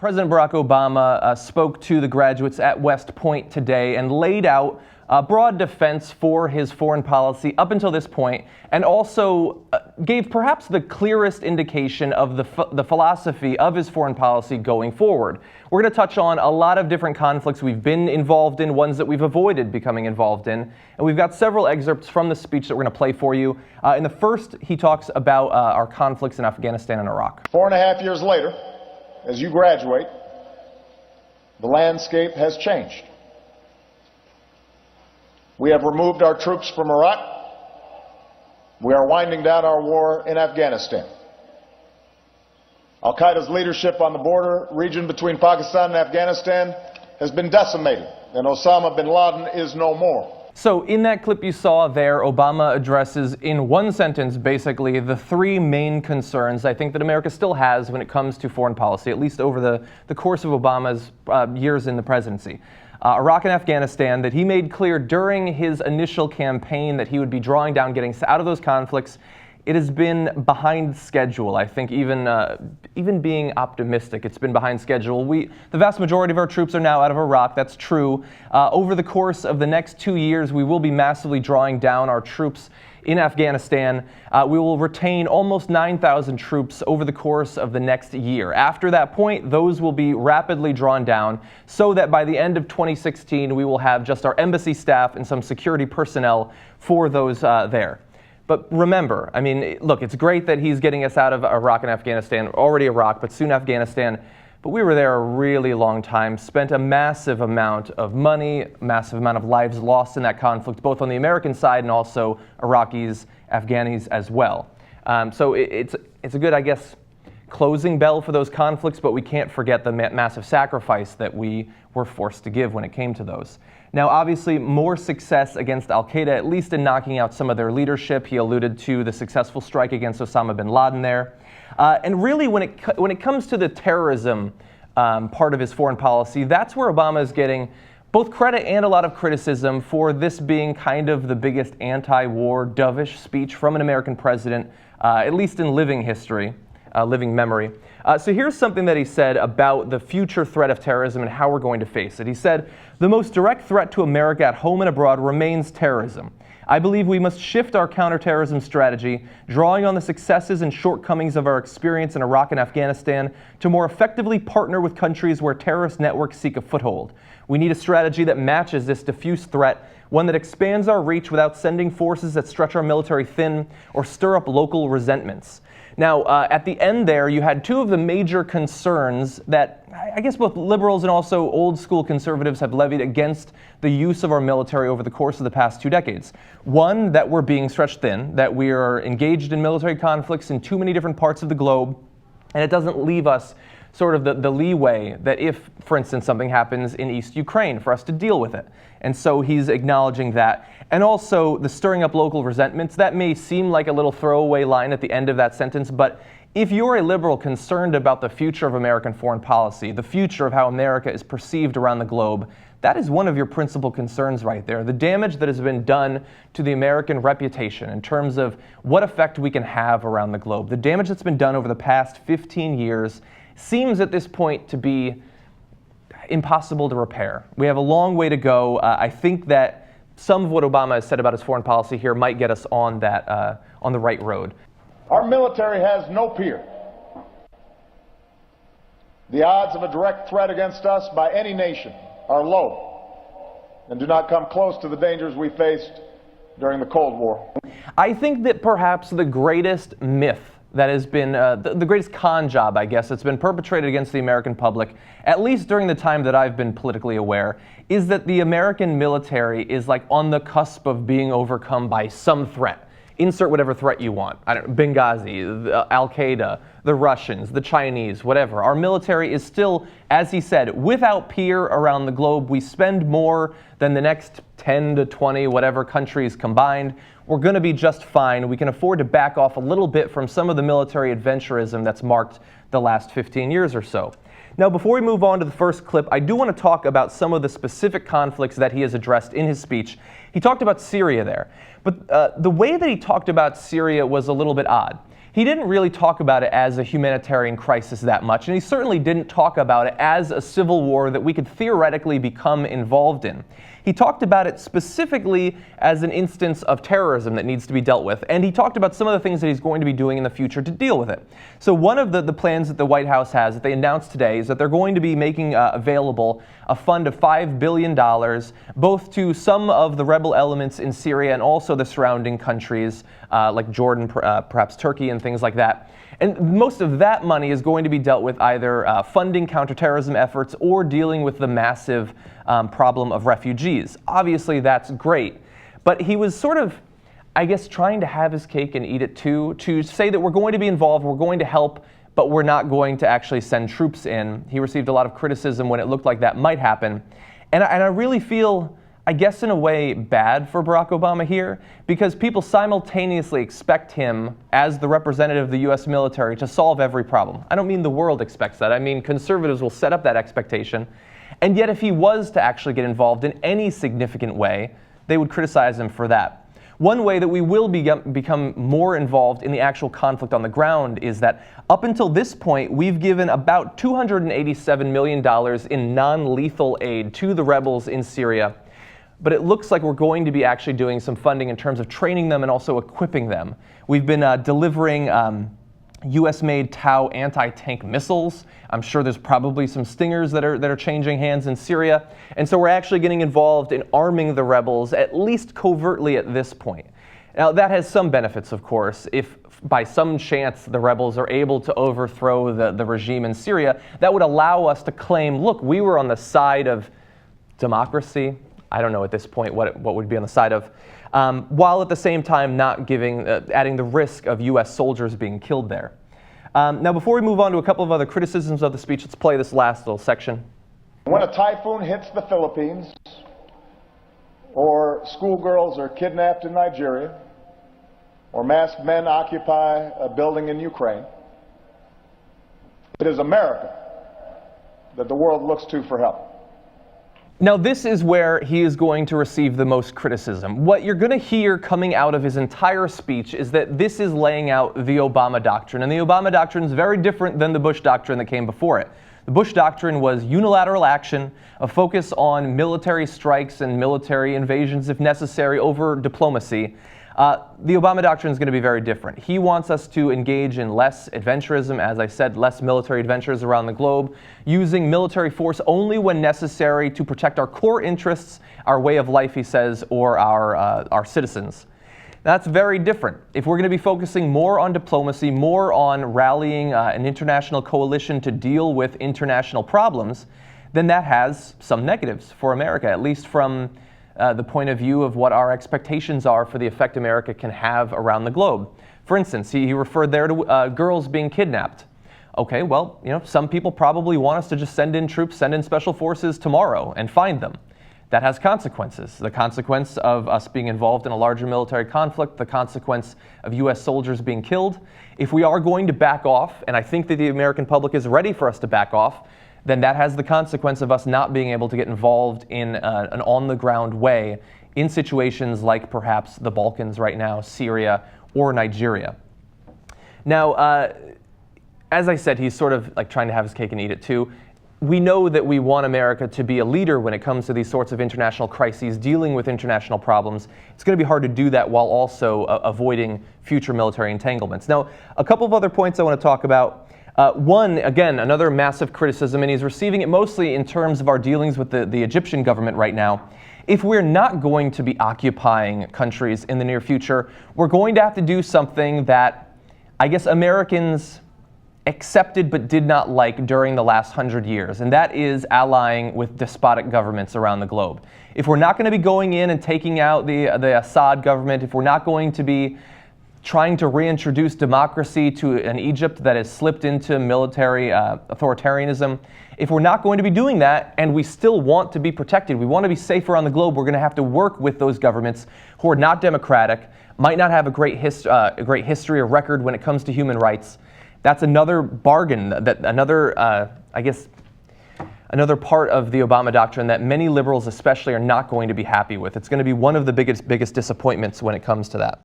President Barack Obama spoke to the graduates at West Point today and laid out a broad defense for his foreign policy up until this point, and also gave perhaps the clearest indication of the philosophy of his foreign policy going forward. We're going to touch on a lot of different conflicts we've been involved in, ones that we've avoided becoming involved in, and we've got several excerpts from the speech that we're going to play for you. In the first, he talks about our conflicts in Afghanistan and Iraq. 4.5 years later, as you graduate, the landscape has changed. We have removed our troops from Iraq. We are winding down our war in Afghanistan. Al-Qaeda's leadership on the border region between Pakistan and Afghanistan has been decimated, and Osama bin Laden is no more. So in that clip you saw there, Obama addresses in one sentence basically the three main concerns I think that America still has when it comes to foreign policy, at least over the course of Obama's years in the presidency. Iraq and Afghanistan, that he made clear during his initial campaign that he would be drawing down, getting out of those conflicts. It has been behind schedule. I think even being optimistic, it's been behind schedule. The vast majority of our troops are now out of Iraq. That's true. Over the course of the next 2 years, we will be massively drawing down our troops in Afghanistan. We will retain almost 9,000 troops over the course of the next year. After that point, those will be rapidly drawn down so that by the end of 2016, we will have just our embassy staff and some security personnel for those there. But remember, I mean, look, it's great that he's getting us out of Iraq and Afghanistan, already Iraq, but soon Afghanistan. But we were there a really long time, spent a massive amount of money, massive amount of lives lost in that conflict, both on the American side and also Iraqis, Afghanis as well. So it's a good, I guess, closing bell for those conflicts, but we can't forget the massive sacrifice that we were forced to give when it came to those. Now, obviously, more success against al-Qaeda, at least in knocking out some of their leadership. He alluded to the successful strike against Osama bin Laden there. And really, when it comes to the terrorism part of his foreign policy, that's where Obama is getting both credit and a lot of criticism for this being kind of the biggest anti-war, dovish speech from an American president, at least in living history. Living memory. So here's something that he said about the future threat of terrorism and how we're going to face it. He said, "The most direct threat to America at home and abroad remains terrorism. I believe we must shift our counterterrorism strategy, drawing on the successes and shortcomings of our experience in Iraq and Afghanistan, to more effectively partner with countries where terrorist networks seek a foothold. We need a strategy that matches this diffuse threat, one that expands our reach without sending forces that stretch our military thin or stir up local resentments." Now, at the end there, you had two of the major concerns that I guess both liberals and also old school conservatives have levied against the use of our military over the course of the past 2 decades. One, that we're being stretched thin, that we are engaged in military conflicts in too many different parts of the globe, and it doesn't leave us sort of the leeway that if, for instance, something happens in East Ukraine, for us to deal with it. And so he's acknowledging that. And also the stirring up local resentments. That may seem like a little throwaway line at the end of that sentence, but if you're a liberal concerned about the future of American foreign policy, the future of how America is perceived around the globe, that is one of your principal concerns right there. The damage that has been done to the American reputation in terms of what effect we can have around the globe. The damage that's been done over the past 15 years seems at this point to be impossible to repair. We have a long way to go. I think that some of what Obama has said about his foreign policy here might get us on the right road. Our military has no peer. The odds of a direct threat against us by any nation are low and do not come close to the dangers we faced during the Cold War. I think that perhaps the greatest myth that has been the greatest con job, I guess, that's been perpetrated against the American public, at least during the time that I've been politically aware, is that the American military is like on the cusp of being overcome by some threat. Insert whatever threat you want. I don't know, Benghazi, Al-Qaeda, the Russians, the Chinese, whatever. Our military is still, as he said, without peer around the globe. We spend more than the next 10 to 20 whatever countries combined. We're going to be just fine. We can afford to back off a little bit from some of the military adventurism that's marked the last 15 years or so. Now, before we move on to the first clip, I do want to talk about some of the specific conflicts that he has addressed in his speech. He talked about Syria there, but the way that he talked about Syria was a little bit odd. he didn't really talk about it as a humanitarian crisis that much, and he certainly didn't talk about it as a civil war that we could theoretically become involved in. He talked about it specifically as an instance of terrorism that needs to be dealt with, and he talked about some of the things that he's going to be doing in the future to deal with it. So one of the plans that the White House has that they announced today is that they're going to be making available a fund of $5 billion, both to some of the rebel elements in Syria and also the surrounding countries like Jordan, perhaps Turkey and things like that. And most of that money is going to be dealt with either funding counterterrorism efforts or dealing with the massive problem of refugees. Obviously, that's great. But he was sort of, I guess, trying to have his cake and eat it too, to say that we're going to be involved, we're going to help, but we're not going to actually send troops in. He received a lot of criticism when it looked like that might happen. And I really feel, I guess in a way, bad for Barack Obama here, because people simultaneously expect him, as the representative of the U.S. military, to solve every problem. I don't mean the world expects that. I mean conservatives will set up that expectation. And yet if he was to actually get involved in any significant way, they would criticize him for that. One way that we will become more involved in the actual conflict on the ground is that up until this point, we've given about $287 million in non-lethal aid to the rebels in Syria. But it looks like we're going to be actually doing some funding in terms of training them and also equipping them. We've been delivering U.S.-made Tau anti-tank missiles. I'm sure there's probably some Stingers that are changing hands in Syria. And so we're actually getting involved in arming the rebels, at least covertly at this point. Now, that has some benefits, of course. If by some chance the rebels are able to overthrow the regime in Syria, that would allow us to claim, look, we were on the side of democracy. I don't know at this point what would be on the side of, while at the same time not adding the risk of U.S. soldiers being killed there. Now, before we move on to a couple of other criticisms of the speech, let's play this last little section. When a typhoon hits the Philippines, or schoolgirls are kidnapped in Nigeria, or masked men occupy a building in Ukraine, it is America that the world looks to for help. Now, this is where he is going to receive the most criticism. What you're going to hear coming out of his entire speech is that this is laying out the Obama Doctrine. And the Obama Doctrine is very different than the Bush Doctrine that came before it. The Bush Doctrine was unilateral action, a focus on military strikes and military invasions, if necessary, over diplomacy. The Obama Doctrine is going to be very different. He wants us to engage in less adventurism, as I said, less military adventures around the globe, using military force only when necessary to protect our core interests, our way of life, he says, or our citizens. That's very different. If we're going to be focusing more on diplomacy, more on rallying an international coalition to deal with international problems, then that has some negatives for America, at least from the point of view of what our expectations are for the effect America can have around the globe. For instance, he referred there to girls being kidnapped. Okay, well, some people probably want us to just send in troops, send in special forces tomorrow and find them. That has consequences. The consequence of us being involved in a larger military conflict, the consequence of U.S. soldiers being killed. If we are going to back off, and I think that the American public is ready for us to back off, then that has the consequence of us not being able to get involved in an on-the-ground way in situations like perhaps the Balkans right now, Syria, or Nigeria. Now, as I said, he's sort of like trying to have his cake and eat it too. We know that we want America to be a leader when it comes to these sorts of international crises, dealing with international problems. It's going to be hard to do that while also avoiding future military entanglements. Now, a couple of other points I want to talk about. One, again, another massive criticism, and he's receiving it mostly in terms of our dealings with the Egyptian government right now. If we're not going to be occupying countries in the near future, we're going to have to do something that I guess Americans accepted but did not like during the last 100 years, and that is allying with despotic governments around the globe. If we're not going to be going in and taking out the Assad government, if we're not going to be trying to reintroduce democracy to an Egypt that has slipped into military authoritarianism, if we're not going to be doing that and we still want to be protected, we want to be safer on the globe, we're going to have to work with those governments who are not democratic, might not have a great history or record when it comes to human rights. That's another bargain, another part of the Obama Doctrine that many liberals especially are not going to be happy with. It's going to be one of the biggest disappointments when it comes to that.